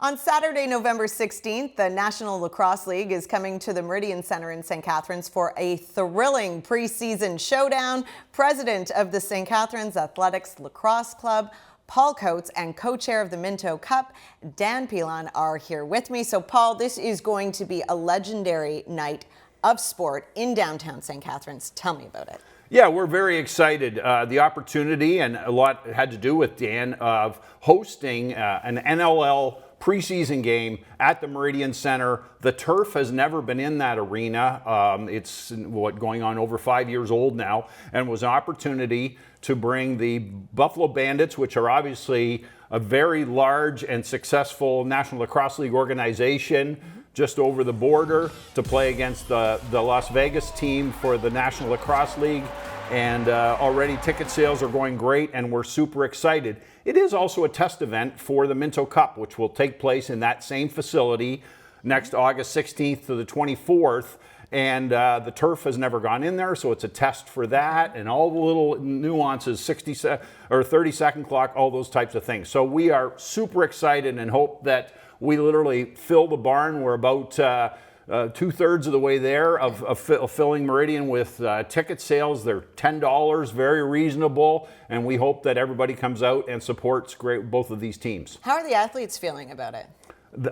On Saturday, November 16th, the National Lacrosse League is coming to the Meridian Centre in St. Catharines for a thrilling preseason showdown. President of the St. Catharines Athletics Lacrosse Club, Paul Coates, and co-chair of the Minto Cup, Dan Pilon, are here with me. So, Paul, this is going to be a legendary night of sport in downtown St. Catharines. Tell me about it. Yeah, we're very excited. The opportunity, and a lot had to do with Dan, of hosting an NLL preseason game at the Meridian Centre. The turf has never been in that arena. It's going on over 5 years old now, and was an opportunity to bring the Buffalo Bandits, which are obviously a very large and successful National Lacrosse League organization, just over the border, to play against the Las Vegas team for the National Lacrosse League. And already ticket sales are going great, and we're super excited. It is also a test event for the Minto Cup, which will take place in that same facility next August 16th to the 24th. And the turf has never gone in there, so it's a test for that, and all the little nuances, 30-second clock, all those types of things. So we are super excited and hope that we literally fill the barn. We're about 2/3 of the way there of filling Meridian with ticket sales. They're $10, very reasonable, and we hope that everybody comes out and supports both of these teams. How are the athletes feeling about it?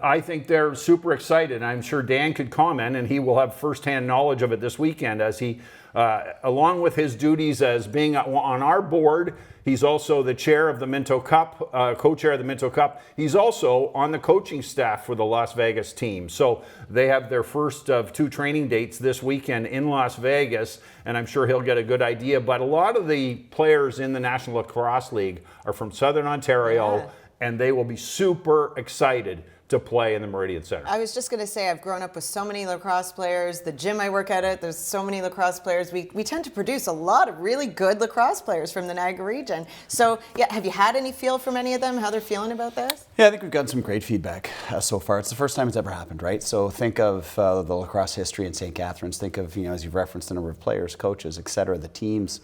I think they're super excited. I'm sure Dan could comment, and he will have firsthand knowledge of it this weekend, as he, along with his duties as being on our board, he's also the chair of the Minto Cup, co-chair of the Minto Cup. He's also on the coaching staff for the Las Vegas team. So they have their first of 2 training dates this weekend in Las Vegas, and I'm sure he'll get a good idea. But a lot of the players in the National Lacrosse League are from Southern Ontario, and they will be super excited to play in the Meridian Centre. I was just going to say, I've grown up with so many lacrosse players. The gym I work at, there's so many lacrosse players. We tend to produce a lot of really good lacrosse players from the Niagara region. So, yeah, have you had any feel from any of them, how they're feeling about this? Yeah, I think we've gotten some great feedback so far. It's the first time it's ever happened, right? So think of the lacrosse history in St. Catharines. Think of, as you've referenced, the number of players, coaches, et cetera, the teams.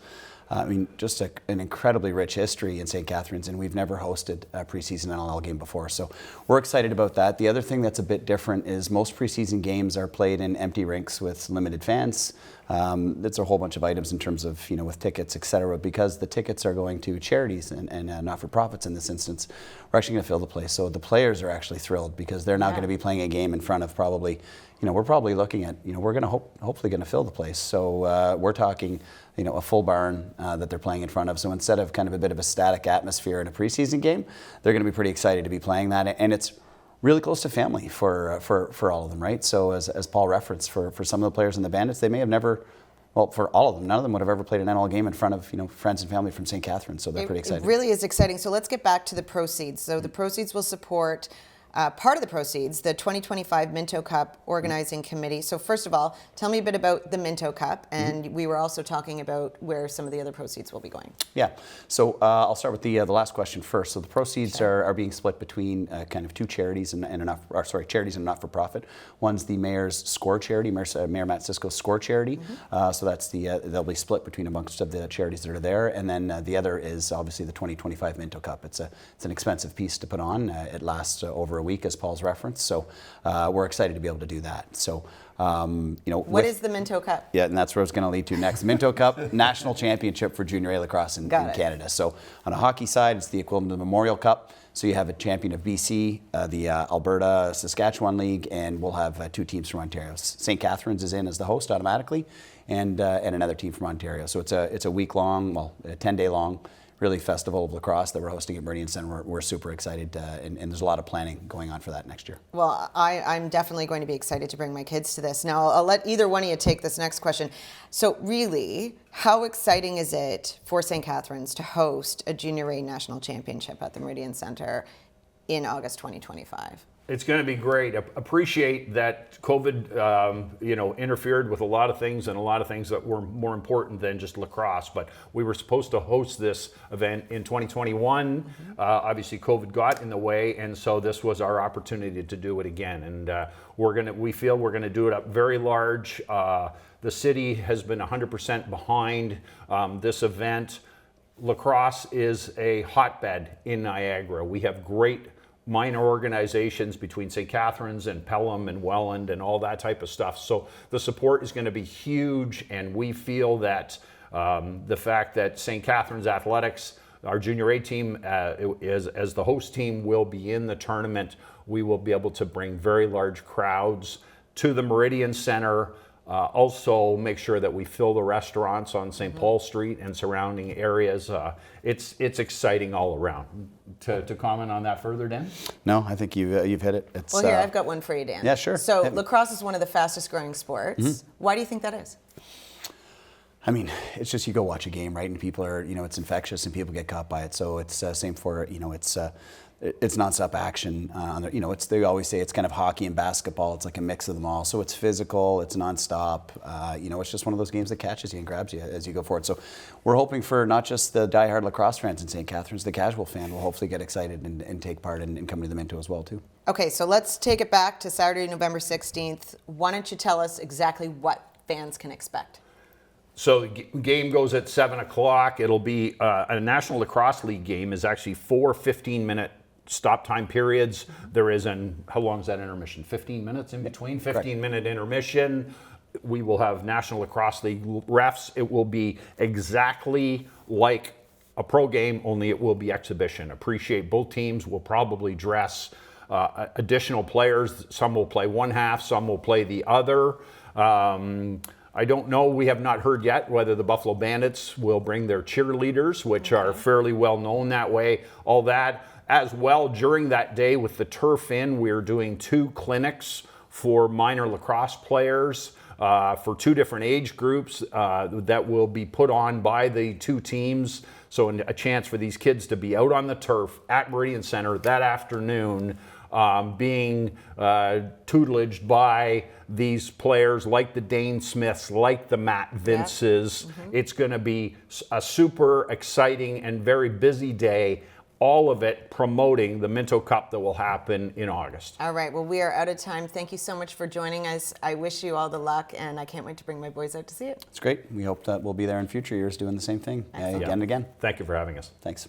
Just an incredibly rich history in St. Catharines, and we've never hosted a preseason NLL game before. So we're excited about that. The other thing that's a bit different is most preseason games are played in empty rinks with limited fans. It's a whole bunch of items in terms of, with tickets, et cetera. Because the tickets are going to charities and not-for-profits in this instance, we're actually going to fill the place. So the players are actually thrilled because they're now going to be playing a game in front of probably, we're probably looking at, we're going to hopefully going to fill the place. So we're talking, a full barn that they're playing in front of. So instead of kind of a bit of a static atmosphere in a preseason game, they're going to be pretty excited to be playing that. And it's really close to family for all of them, right? So as Paul referenced, for some of the players in the Bandits, they may have never, well, for all of them, none of them would have ever played an NLL game in front of, friends and family from St. Catharines. So they're pretty excited. It really is exciting. So let's get back to the proceeds. So the proceeds will support part of the proceeds, the 2025 Minto Cup Organizing Committee. So first of all, tell me a bit about the Minto Cup, and we were also talking about where some of the other proceeds will be going. Yeah, so I'll start with the last question first. So the proceeds are being split between kind of 2 charities charities and not-for-profit. One's the Mayor's SCORE charity, Mayor Matt Cisco's SCORE charity. So that's they'll be split between a bunch of the charities that are there, and then the other is obviously the 2025 Minto Cup. It's an expensive piece to put on. It lasts over a week, as Paul's referenced. So we're excited to be able to do that. So, what is the Minto Cup? Yeah, and that's where it's going to lead to next. Minto Cup, National Championship for Junior A Lacrosse in Canada. So on a hockey side, it's the equivalent of the Memorial Cup. So you have a champion of BC, the Alberta Saskatchewan League, and we'll have 2 teams from Ontario. St. Catharines is in as the host automatically, and another team from Ontario. So it's a week-long, a 10-day-long, really festival of lacrosse that we're hosting at Meridian Centre. We're super excited, and there's a lot of planning going on for that next year. Well, I'm definitely going to be excited to bring my kids to this. Now, I'll let either one of you take this next question. So really, how exciting is it for St. Catharines to host a Junior A National Championship at the Meridian Centre in August 2025? It's going to be great. Appreciate that COVID, interfered with a lot of things, and a lot of things that were more important than just lacrosse. But we were supposed to host this event in 2021. Obviously, COVID got in the way, and so this was our opportunity to do it again. And we feel we're going to do it up very large. The city has been 100% behind this event. Lacrosse is a hotbed in Niagara. We have great minor organizations between St. Catharines and Pelham and Welland and all that type of stuff. So the support is going to be huge, and we feel that the fact that St. Catharines Athletics, our junior A team, as the host team, will be in the tournament. We will be able to bring very large crowds to the Meridian Centre. Also make sure that we fill the restaurants on St. Paul Street and surrounding areas. It's exciting all around. To comment on that further, Dan? No, I think you've hit it. It's, Well, here, I've got one for you, Dan. Yeah, sure. So Hit me. lacrosse is one of the fastest growing sports. Why do you think that is? I mean, it's just you go watch a game, right, and people are, it's infectious and people get caught by it. So it's same for, it's nonstop action. They always say it's kind of hockey and basketball. It's like a mix of them all. So it's physical, it's nonstop. It's just one of those games that catches you and grabs you as you go forward. So we're hoping for not just the diehard lacrosse fans in St. Catharines, the casual fan will hopefully get excited and take part and come to the Minto as well, too. Okay, so let's take it back to Saturday, November 16th. Why don't you tell us exactly what fans can expect? So the game goes at 7 o'clock. It'll be a National Lacrosse League game is actually 4 15-minute stop time periods. There is how long is that intermission? 15 minutes in between? 15-minute intermission. We will have National Lacrosse League refs. It will be exactly like a pro game, only it will be exhibition. Appreciate both teams will probably dress additional players. Some will play one half, some will play the other. I don't know, we have not heard yet whether the Buffalo Bandits will bring their cheerleaders, which are fairly well known that way, all that. As well, during that day with the turf in, we're doing 2 clinics for minor lacrosse players for 2 different age groups that will be put on by the 2 teams. So a chance for these kids to be out on the turf at Meridian Centre that afternoon, being tutelaged by these players like the Dane Smiths, like the Matt Vinces. It's going to be a super exciting and very busy day, all of it promoting the Minto Cup that will happen in August. All right, well, we are out of time. Thank you so much for joining us. I wish you all the luck, and I can't wait to bring my boys out to see it. It's great. We hope that we'll be there in future years doing the same thing again and again. Thank you for having us. Thanks.